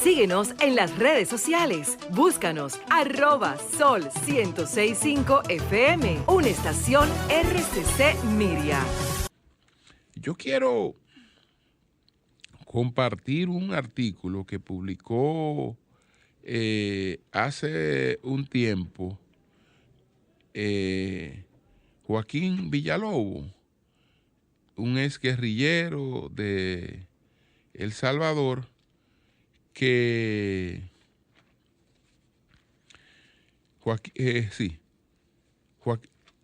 Síguenos en las redes sociales. Búscanos @Sol1065 FM, una estación RCC Miria. Yo quiero compartir un artículo que publicó hace un tiempo Joaquín Villalobos, un exguerrillero de El Salvador, que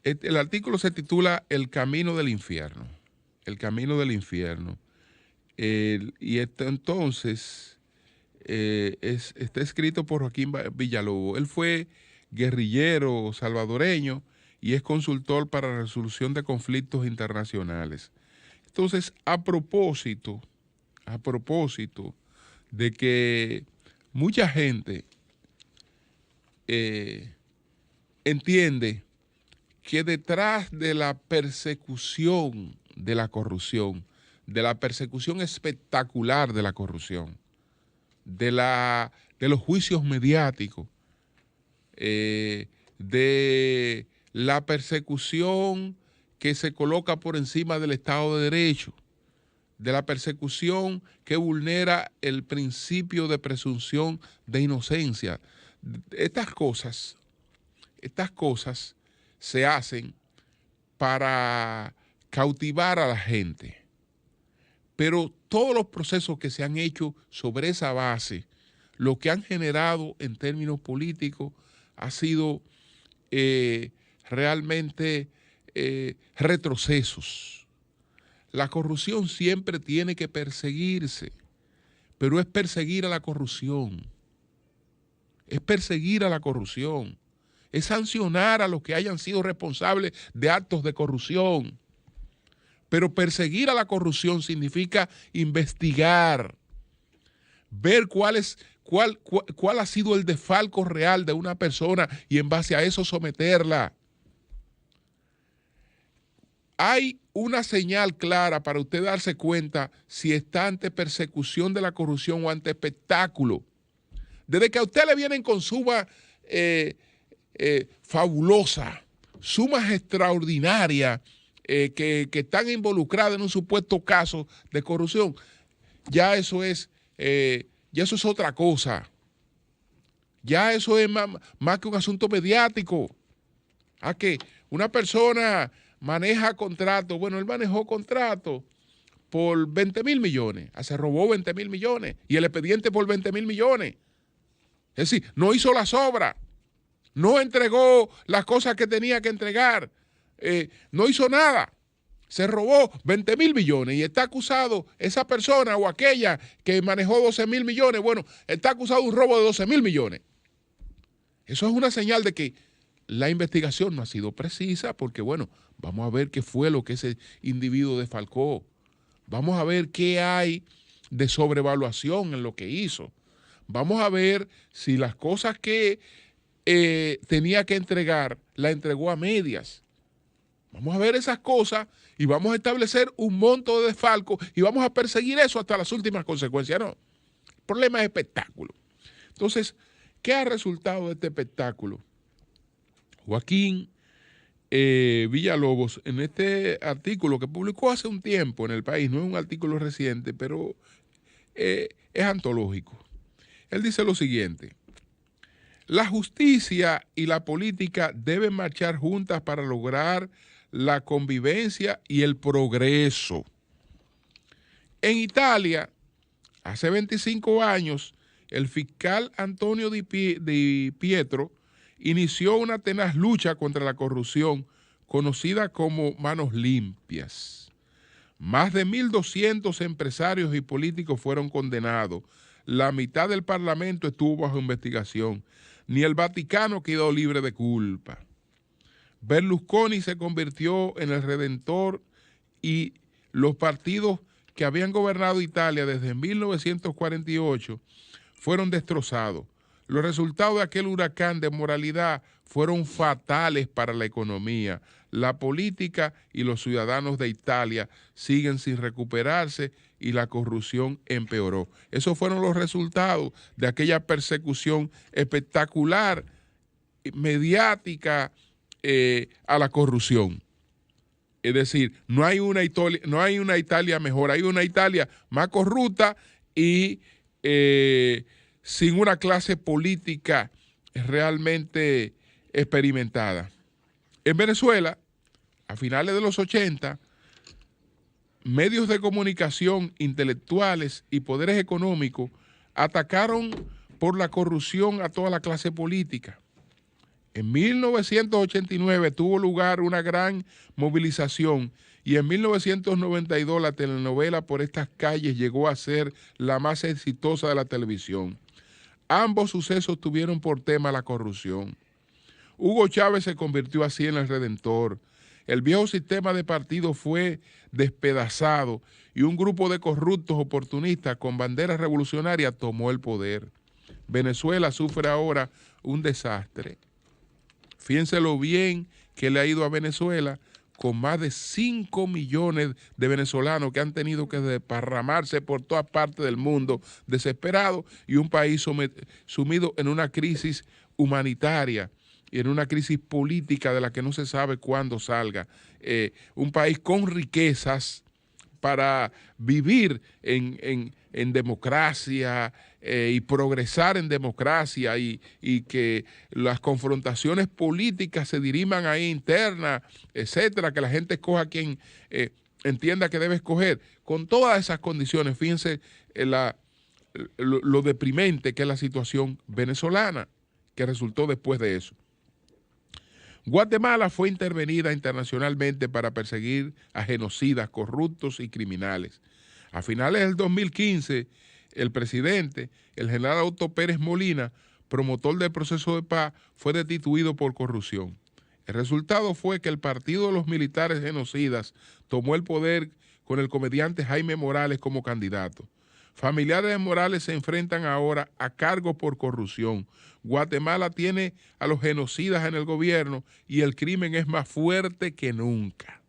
el artículo se titula El Camino del Infierno. El Camino del Infierno. Y entonces está escrito por Joaquín Villalobos. Él fue guerrillero salvadoreño y es consultor para la resolución de conflictos internacionales. Entonces, a propósito de que mucha gente entiende que detrás de la persecución de la corrupción, de la persecución espectacular de la corrupción, de los juicios mediáticos, de la persecución que se coloca por encima del Estado de Derecho, de la persecución que vulnera el principio de presunción de inocencia. Estas cosas se hacen para cautivar a la gente. Pero todos los procesos que se han hecho sobre esa base, lo que han generado en términos políticos ha sido realmente retrocesos. La corrupción siempre tiene que perseguirse, pero es perseguir a la corrupción. Es perseguir a la corrupción. Es sancionar a los que hayan sido responsables de actos de corrupción. Pero perseguir a la corrupción significa investigar, ver cuál ha sido el desfalco real de una persona y en base a eso someterla. Hay una señal clara para usted darse cuenta si está ante persecución de la corrupción o ante espectáculo. Desde que a usted le vienen con sumas fabulosas, sumas extraordinarias, que están involucradas en un supuesto caso de corrupción, ya eso es otra cosa. Ya eso es más que un asunto mediático. ¿A qué? Una persona maneja contratos. Bueno, él manejó contratos por 20,000 millones. Se robó 20,000 millones. Y el expediente por 20,000 millones. Es decir, no hizo las obras. No entregó las cosas que tenía que entregar. No hizo nada. Se robó 20,000 millones y está acusado esa persona o aquella que manejó 12,000 millones. Bueno, está acusado de un robo de 12,000 millones. Eso es una señal de que la investigación no ha sido precisa porque, bueno, vamos a ver qué fue lo que ese individuo defalcó. Vamos a ver qué hay de sobrevaluación en lo que hizo. Vamos a ver si las cosas que tenía que entregar, la entregó a medias. Vamos a ver esas cosas y vamos a establecer un monto de desfalco y vamos a perseguir eso hasta las últimas consecuencias. No, el problema es espectáculo. Entonces, ¿qué ha resultado de este espectáculo? Joaquín Villalobos, en este artículo que publicó hace un tiempo en El País, no es un artículo reciente, pero es antológico. Él dice lo siguiente: la justicia y la política deben marchar juntas para lograr la convivencia y el progreso. En Italia, hace 25 años, el fiscal Antonio Di Pietro inició una tenaz lucha contra la corrupción conocida como Manos Limpias. Más de 1,200 empresarios y políticos fueron condenados. La mitad del Parlamento estuvo bajo investigación. Ni el Vaticano quedó libre de culpa. Berlusconi se convirtió en el redentor y los partidos que habían gobernado Italia desde 1948 fueron destrozados. Los resultados de aquel huracán de moralidad fueron fatales para la economía. La política y los ciudadanos de Italia siguen sin recuperarse y la corrupción empeoró. Esos fueron los resultados de aquella persecución espectacular, mediática, a la corrupción. Es decir, no hay una Italia mejor, hay una Italia más corrupta y sin una clase política realmente experimentada. En Venezuela, a finales de los 80, medios de comunicación, intelectuales y poderes económicos atacaron por la corrupción a toda la clase política. En 1989 tuvo lugar una gran movilización y en 1992 la telenovela Por estas calles llegó a ser la más exitosa de la televisión. Ambos sucesos tuvieron por tema la corrupción. Hugo Chávez se convirtió así en el redentor. El viejo sistema de partidos fue despedazado y un grupo de corruptos oportunistas con banderas revolucionarias tomó el poder. Venezuela sufre ahora un desastre. Fíjense lo bien que le ha ido a Venezuela, con más de 5 millones de venezolanos que han tenido que desparramarse por todas partes del mundo, desesperados, y un país sumido en una crisis humanitaria y en una crisis política de la que no se sabe cuándo salga. Un país con riquezas para vivir en democracia y progresar en democracia y que las confrontaciones políticas se diriman ahí internas, etcétera, que la gente escoja a quien entienda que debe escoger. Con todas esas condiciones, fíjense lo deprimente que es la situación venezolana que resultó después de eso. Guatemala fue intervenida internacionalmente para perseguir a genocidas, corruptos y criminales. A finales del 2015, el presidente, el general Otto Pérez Molina, promotor del proceso de paz, fue destituido por corrupción. El resultado fue que el partido de los militares genocidas tomó el poder con el comediante Jaime Morales como candidato. Familiares de Morales se enfrentan ahora a cargos por corrupción. Guatemala tiene a los genocidas en el gobierno y el crimen es más fuerte que nunca.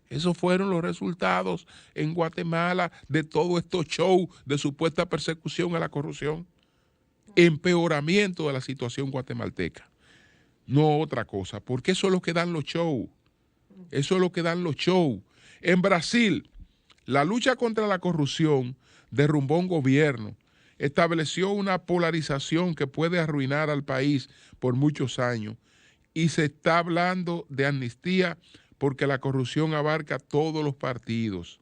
Esos fueron los resultados en Guatemala de todo estos shows de supuesta persecución a la corrupción. Empeoramiento de la situación guatemalteca. No otra cosa, porque eso es lo que dan los shows. Eso es lo que dan los shows. En Brasil, la lucha contra la corrupción derrumbó un gobierno, estableció una polarización que puede arruinar al país por muchos años y se está hablando de amnistía porque la corrupción abarca todos los partidos.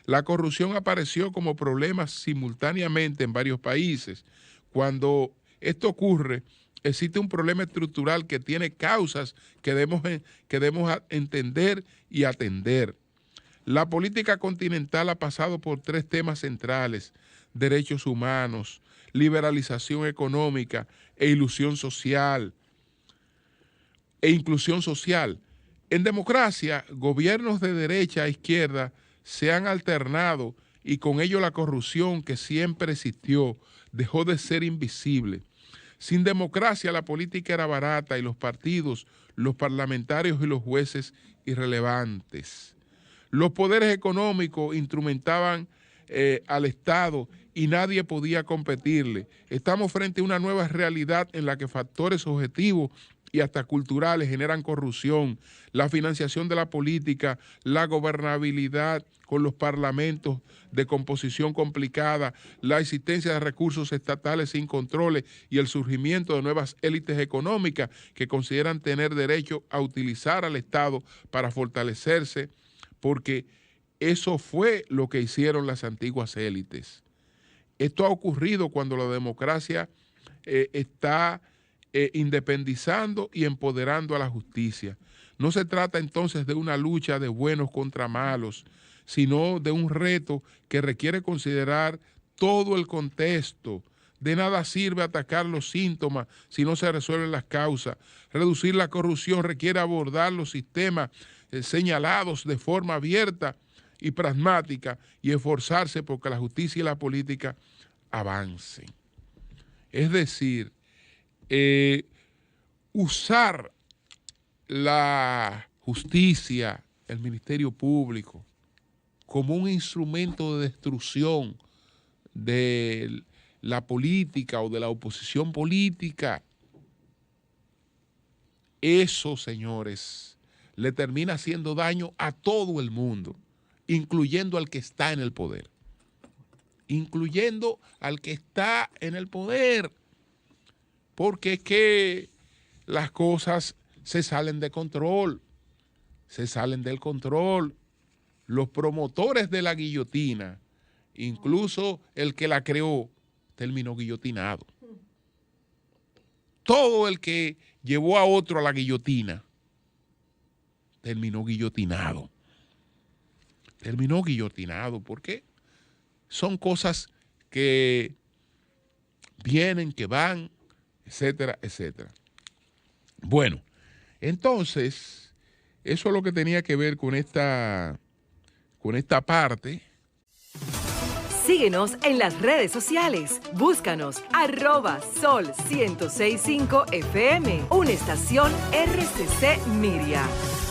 La corrupción apareció como problema simultáneamente en varios países. Cuando esto ocurre, existe un problema estructural que tiene causas que debemos entender y atender. La política continental ha pasado por 3 temas centrales: derechos humanos, liberalización económica e inclusión social. En democracia, gobiernos de derecha a izquierda se han alternado y con ello la corrupción que siempre existió dejó de ser invisible. Sin democracia la política era barata y los partidos, los parlamentarios y los jueces irrelevantes. Los poderes económicos instrumentaban al Estado y nadie podía competirle. Estamos frente a una nueva realidad en la que factores objetivos y hasta culturales generan corrupción, la financiación de la política, la gobernabilidad con los parlamentos de composición complicada, la existencia de recursos estatales sin controles y el surgimiento de nuevas élites económicas que consideran tener derecho a utilizar al Estado para fortalecerse, porque eso fue lo que hicieron las antiguas élites. Esto ha ocurrido cuando la democracia está independizando y empoderando a la justicia. No se trata entonces de una lucha de buenos contra malos, sino de un reto que requiere considerar todo el contexto. De nada sirve atacar los síntomas si no se resuelven las causas. Reducir la corrupción requiere abordar los sistemas señalados de forma abierta y pragmática y esforzarse porque la justicia y la política avancen. Es decir, usar la justicia, el Ministerio Público, como un instrumento de destrucción de la política o de la oposición política, eso, señores, le termina haciendo daño a todo el mundo, incluyendo al que está en el poder. Incluyendo al que está en el poder. Porque es que las cosas se salen de control. Se salen del control. Los promotores de la guillotina, incluso el que la creó, terminó guillotinado. Todo el que llevó a otro a la guillotina terminó guillotinado. Terminó guillotinado. ¿Por qué? Son cosas que vienen, que van, etcétera, etcétera. Bueno, entonces, eso es lo que tenía que ver con esta parte. Síguenos en las redes sociales. Búscanos @Sol1065 FM, una estación RCC Miria.